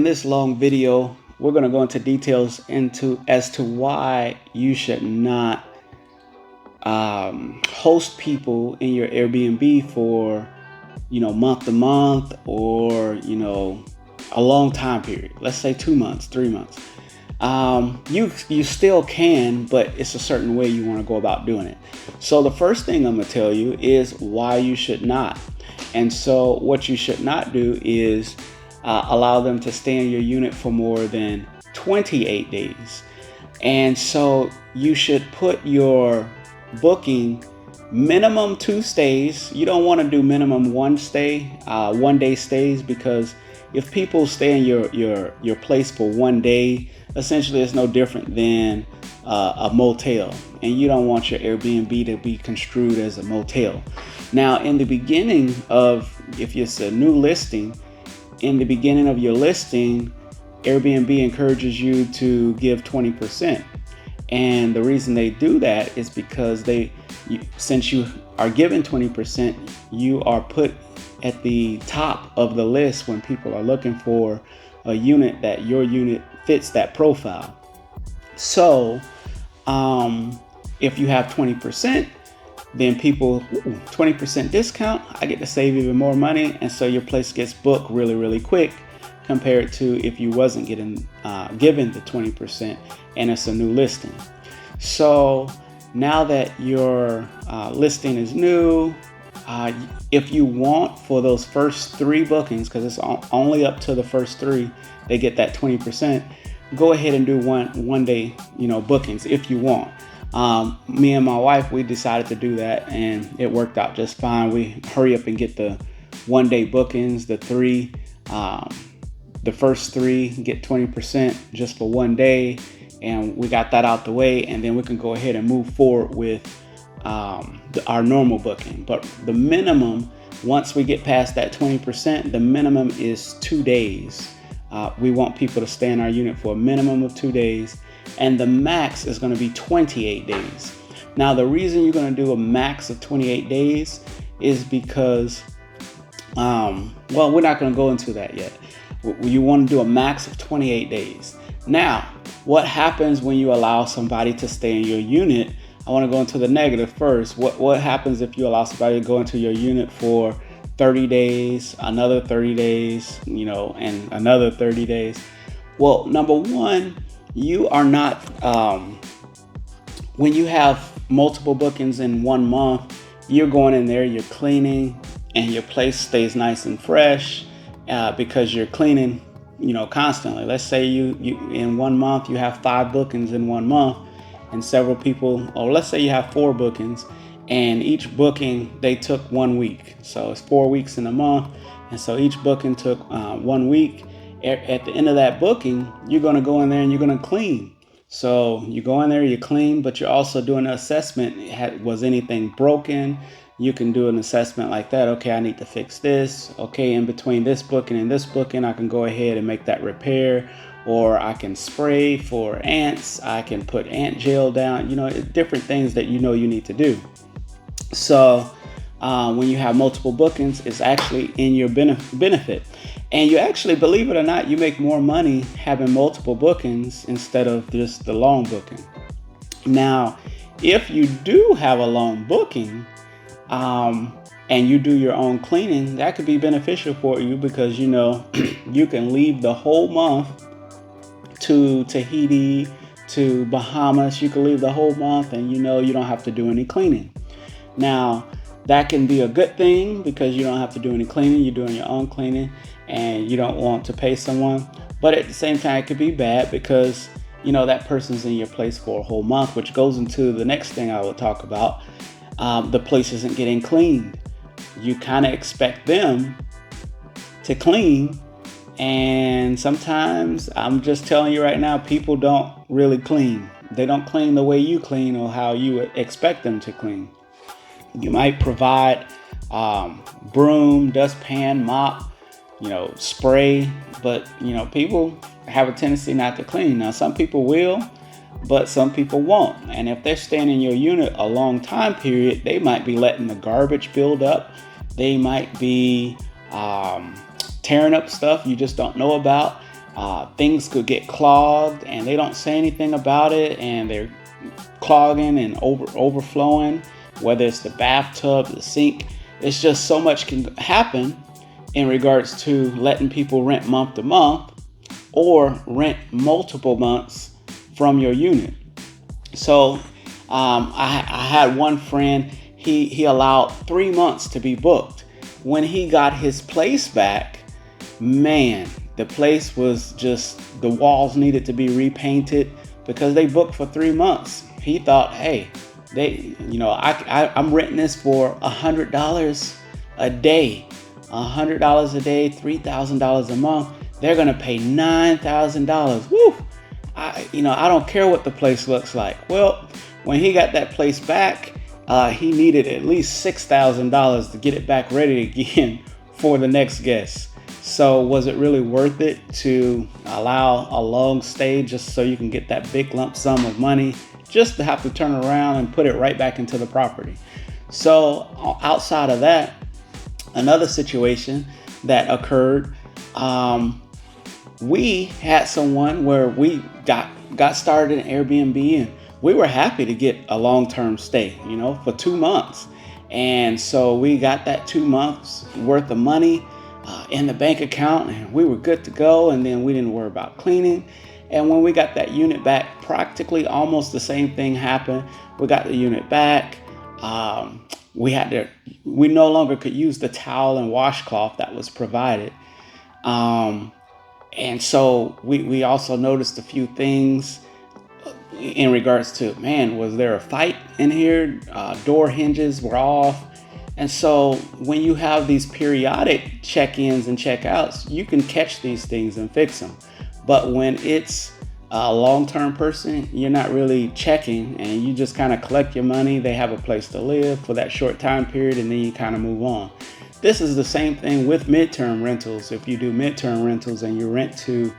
In this long video, we're going to go into details as to why you should not host people in your Airbnb for, month to month, or, a long time period. Let's say 2 months, 3 months. You still can, but it's a certain way you want to go about doing it. So the first thing I'm going to tell you is why you should not. And so what you should not do is allow them to stay in your unit for more than 28 days. And so you should put your booking minimum 2 stays. You don't want to do minimum 1 day stays, because if people stay in your place for 1 day, essentially it's no different than a motel, and you don't want your Airbnb to be construed as a motel. Now, in the beginning if it's a new listing, in the beginning of your listing, Airbnb encourages you to give 20%. And the reason they do that is because since you are given 20%, you are put at the top of the list when people are looking for a unit that your unit fits that profile. So if you have 20%, then 20% discount, I get to save even more money. And so your place gets booked really, really quick compared to if you wasn't given the 20% and it's a new listing. So now that your listing is new, if you want, for those first 3 bookings, because it's only up to the first 3, they get that 20%. Go ahead and do one day, bookings if you want. Me and my wife, we decided to do that, and it worked out just fine. We hurry up and get the 1 day bookings, the first 3 get 20% just for 1 day, and we got that out the way, and then we can go ahead and move forward with our normal booking. But the minimum, once we get past that 20%, the minimum is 2 days. We want people to stay in our unit for a minimum of 2 days, and the max is going to be 28 days. Now, the reason you're going to do a max of 28 days is because, we're not going to go into that yet. You want to do a max of 28 days. Now, what happens when you allow somebody to stay in your unit? I want to go into the negative first. What happens if you allow somebody to go into your unit for 30 days, another 30 days, and another 30 days? Well, number one, you are not, when you have multiple bookings in 1 month, you're going in there, you're cleaning, and your place stays nice and fresh because you're cleaning, constantly. Let's say you in 1 month, you have 5 bookings in 1 month, and several people, or let's say you have 4 bookings, and each booking, they took 1 week. So it's 4 weeks in a month. And so each booking took 1 week. At the end of that booking, you're going to go in there and you're going to clean. So you go in there, you clean, but you're also doing an assessment. Was anything broken? You can do an assessment like that. Okay, I need to fix this. Okay, in between this booking and this booking, I can go ahead and make that repair. Or I can spray for ants. I can put ant gel down. Different things that you need to do. So when you have multiple bookings, it's actually in your benefit. And you actually, believe it or not, you make more money having multiple bookings instead of just the long booking. Now, if you do have a long booking and you do your own cleaning, that could be beneficial for you, because you can leave the whole month to Tahiti, to Bahamas. You can leave the whole month and you don't have to do any cleaning. Now, that can be a good thing because you don't have to do any cleaning. You're doing your own cleaning and you don't want to pay someone. But at the same time, it could be bad because, that person's in your place for a whole month, which goes into the next thing I will talk about. The place isn't getting cleaned. You kind of expect them to clean. And sometimes, I'm just telling you right now, people don't really clean. They don't clean the way you clean or how you would expect them to clean. You might provide broom, dustpan, mop, spray, but people have a tendency not to clean. Now, some people will, but some people won't. And if they're staying in your unit a long time period, they might be letting the garbage build up. They might be tearing up stuff you just don't know about. things could get clogged and they don't say anything about it, and they're clogging and overflowing, whether it's the bathtub, the sink. It's just so much can happen in regards to letting people rent month to month or rent multiple months from your unit. So I had one friend, he allowed 3 months to be booked. When he got his place back, man, the place was just, the walls needed to be repainted because they booked for 3 months. He thought, hey, I'm renting this for $100 a day, $100 a day, $3,000 a month. They're gonna pay $9,000. Woo! I don't care what the place looks like. Well, when he got that place back, he needed at least $6,000 to get it back ready again for the next guest. So was it really worth it to allow a long stay just so you can get that big lump sum of money, just to have to turn around and put it right back into the property? So outside of that, another situation that occurred, we had someone where we got started in Airbnb, and we were happy to get a long-term stay, for 2 months. And so we got that 2 months worth of money in the bank account, and we were good to go. And then we didn't worry about cleaning. And when we got that unit back, practically almost the same thing happened. We got the unit back. We no longer could use the towel and washcloth that was provided. And so we also noticed a few things in regards to, man, was there a fight in here? Door hinges were off. And so when you have these periodic check-ins and check-outs, you can catch these things and fix them. But when it's a long-term person, you're not really checking, and you just kind of collect your money. They have a place to live for that short time period, and then you kind of move on. This is the same thing with midterm rentals. If you do midterm rentals and you rent to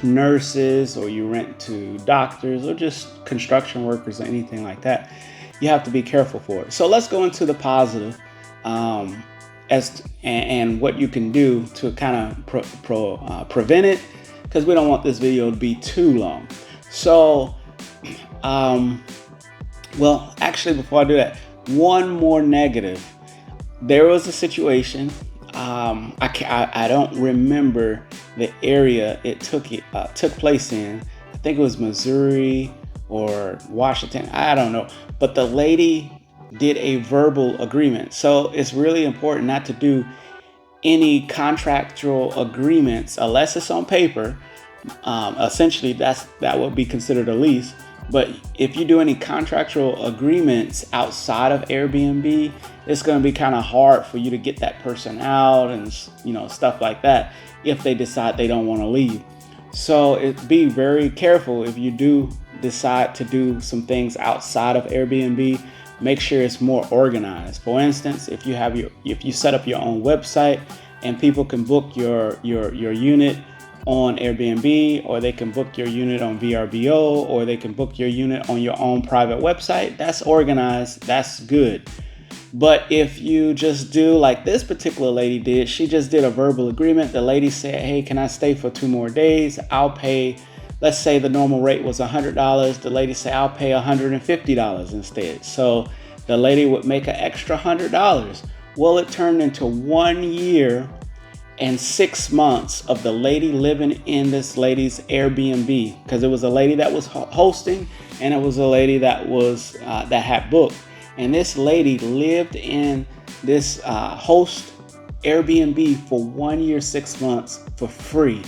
nurses, or you rent to doctors, or just construction workers, or anything like that, you have to be careful for it. So let's go into the positive and what you can do to kind of prevent it, because we don't want this video to be too long. So, well, actually, before I do that, one more negative. There was a situation. I don't remember the area it took place in. I think it was Missouri or Washington. I don't know. But the lady did a verbal agreement. So it's really important not to do any contractual agreements unless it's on paper. Essentially, that would be considered a lease. But if you do any contractual agreements outside of Airbnb, it's going to be kind of hard for you to get that person out and stuff like that if they decide they don't want to leave. So be very careful if you do decide to do some things outside of Airbnb. Make sure it's more organized. For instance, if you set up your own website and people can book your unit on Airbnb, or they can book your unit on VRBO, or they can book your unit on your own private website, that's organized, that's good. But if you just do like this particular lady did, she just did a verbal agreement. The lady said, hey, can I stay for 2 more days? I'll pay, let's say the normal rate was $100. The lady said, I'll pay $150 instead. So the lady would make an extra $100. Well, it turned into 1 year and 6 months of the lady living in this lady's Airbnb, because it was a lady that was hosting and it was a lady that was that had booked. And this lady lived in this host Airbnb for 1 year, 6 months for free.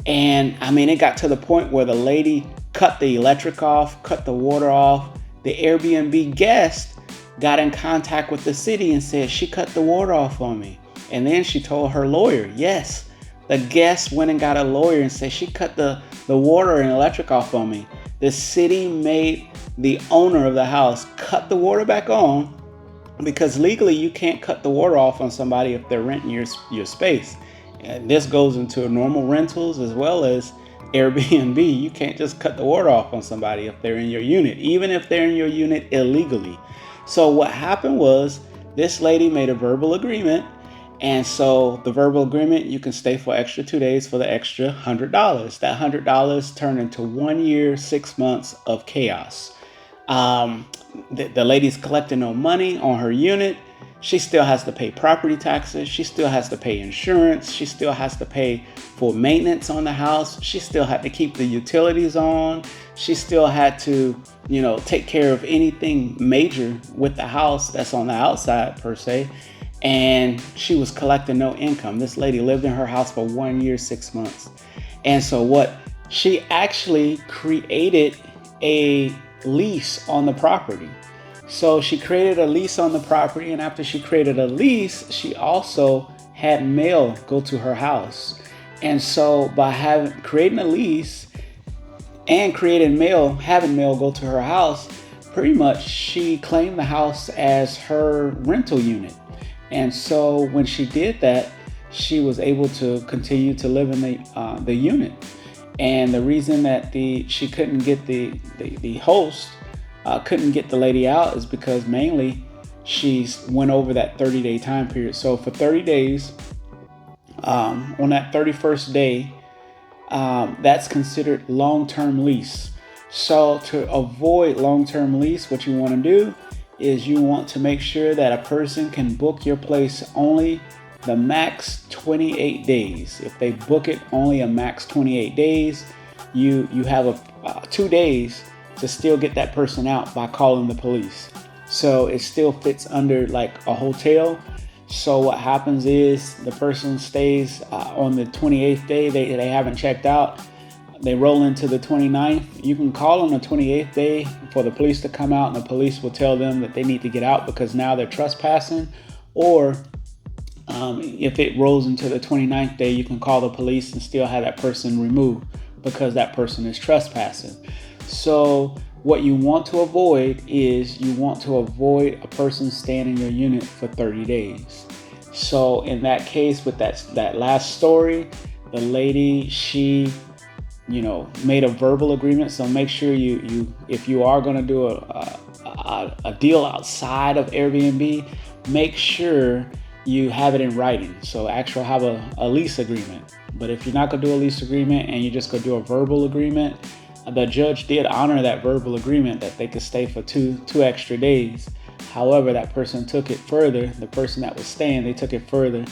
And I mean, it got to the point where the lady cut the electric off, cut the water off. The Airbnb guest got in contact with the city and said, she cut the water off on me. And then she told her lawyer, yes, the guest went and got a lawyer and said she cut the water and electric off on me. The city made the owner of the house cut the water back on, because legally you can't cut the water off on somebody if they're renting your space. And this goes into normal rentals as well as Airbnb. You can't just cut the water off on somebody if they're in your unit, even if they're in your unit illegally. So what happened was this lady made a verbal agreement, And so the verbal agreement, you can stay for extra 2 days for the extra $100. That $100 turned into 1 year, 6 months of chaos. The lady's collecting no money on her unit. She still has to pay property taxes. She still has to pay insurance. She still has to pay for maintenance on the house. She still had to keep the utilities on. She still had to, take care of anything major with the house that's on the outside per se. And she was collecting no income. This lady lived in her house for 1 year, 6 months. And so what she actually created a lease on the property. So she created a lease on the property, and after she created a lease, she also had mail go to her house. And so by creating a lease and having mail go to her house, pretty much she claimed the house as her rental unit. And so when she did that, she was able to continue to live in the unit. And the reason that she couldn't get the host couldn't get the lady out is because mainly she went over that 30-day time period. So for 30 days, on that 31st day, that's considered long-term lease. So to avoid long-term lease, what you want to do is you want to make sure that a person can book your place only the max 28 days. If they book it only a max 28 days, you have 2 days to still get that person out by calling the police. So it still fits under like a hotel. So what happens is the person stays on the 28th day, they haven't checked out. They roll into the 29th. You can call on the 28th day for the police to come out, and the police will tell them that they need to get out because now they're trespassing. Or if it rolls into the 29th day, you can call the police and still have that person removed because that person is trespassing. So what you want to avoid is a person staying in your unit for 30 days. So in that case, with that last story, the lady, she made a verbal agreement. So make sure if you are going to do a deal outside of Airbnb, make sure you have it in writing. So actually have a lease agreement. But if you're not going to do a lease agreement and you're just going to do a verbal agreement, the judge did honor that verbal agreement that they could stay for two extra days. However, that person took it further. The person that was staying, they took it further,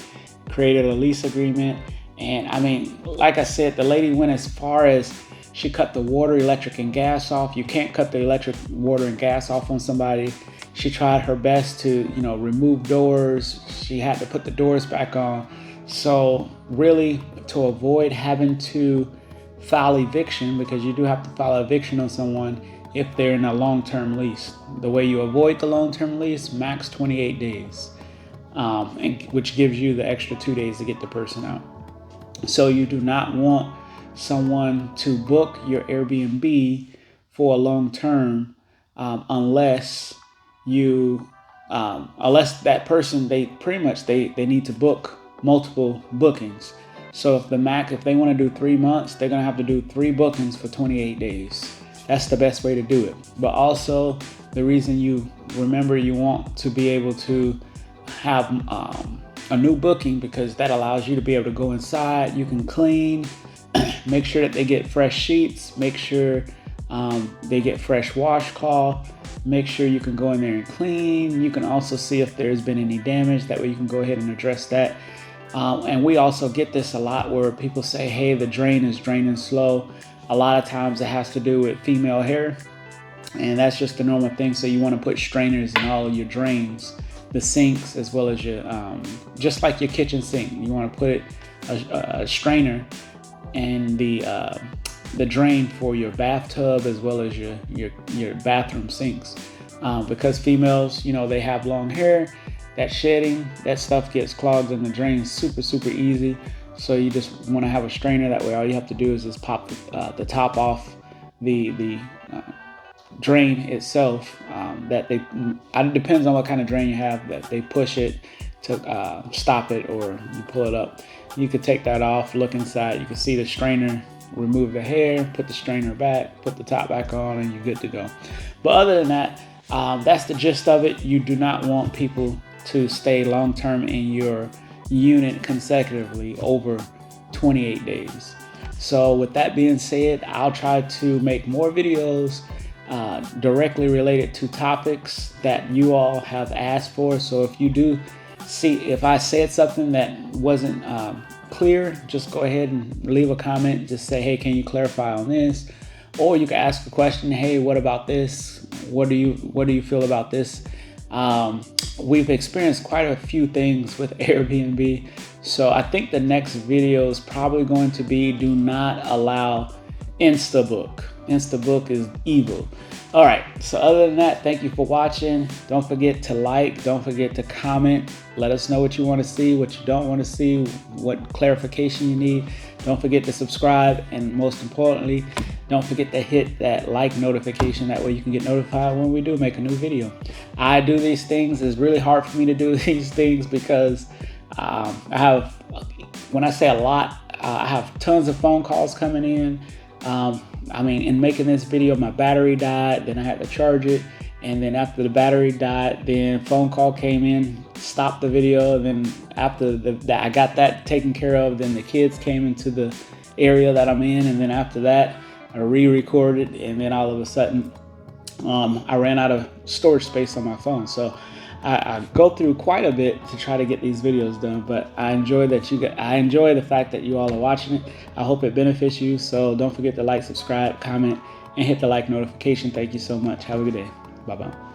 created a lease agreement. And I mean, like I said, the lady went as far as she cut the water, electric, and gas off. You can't cut the electric, water, and gas off on somebody. She tried her best to, remove doors. She had to put the doors back on. So really, to avoid having to file eviction, because you do have to file eviction on someone if they're in a long-term lease. The way you avoid the long-term lease, max 28 days, which gives you the extra 2 days to get the person out. So you do not want someone to book your Airbnb for a long term unless that person, they need to book multiple bookings. So if they want to do 3 months, they're going to have to do 3 bookings for 28 days. That's the best way to do it. But also the reason you want to be able to have a new booking, because that allows you to be able to go inside. You can clean, make sure that they get fresh sheets, make sure they get fresh washcloth, make sure you can go in there and clean. You can also see if there's been any damage. That way you can go ahead and address that. And we also get this a lot where people say, hey, the drain is draining slow. A lot of times it has to do with female hair, and that's just the normal thing. So you want to put strainers in all of your drains, the sinks, as well as your just like your kitchen sink. You want to put a strainer in the drain for your bathtub as well as your bathroom sinks, because females, they have long hair. That shedding, that stuff gets clogged in the drain super easy. So you just want to have a strainer. That way all you have to do is just pop the top off the drain itself. It depends on what kind of drain you have, that they push it to stop it, or you pull it up. You could take that off, look inside, you can see the strainer, remove the hair, put the strainer back, put the top back on, and you're good to go. But other than that, that's the gist of it. You do not want people to stay long term in your unit consecutively over 28 days. So with that being said, I'll try to make more videos directly related to topics that you all have asked for. So if you do see, if I said something that wasn't clear, just go ahead and leave a comment. Just say, hey, can you clarify on this? Or you can ask a question, hey, what about this? What do you feel about this? We've experienced quite a few things with Airbnb. So I think the next video is probably going to be do not allow Instabook. Instabook is evil. All right, so other than that, thank you for watching. Don't forget to like, don't forget to comment. Let us know what you want to see, what you don't want to see, what clarification you need. Don't forget to subscribe, and most importantly, don't forget to hit that like notification. That way you can get notified when we do make a new video. I do these things. It's really hard for me to do these things because I have, when I say a lot, I have tons of phone calls coming in. I mean, in making this video, my battery died, then I had to charge it. And then after the battery died, then phone call came in, stopped the video. Then after I got that taken care of, then the kids came into the area that I'm in. And then after that, I re-recorded, and then all of a sudden, I ran out of storage space on my phone. So I go through quite a bit to try to get these videos done, but I enjoy the fact that you all are watching it. I hope it benefits you. So don't forget to like, subscribe, comment, and hit the like notification. Thank you so much. Have a good day. Bye-bye.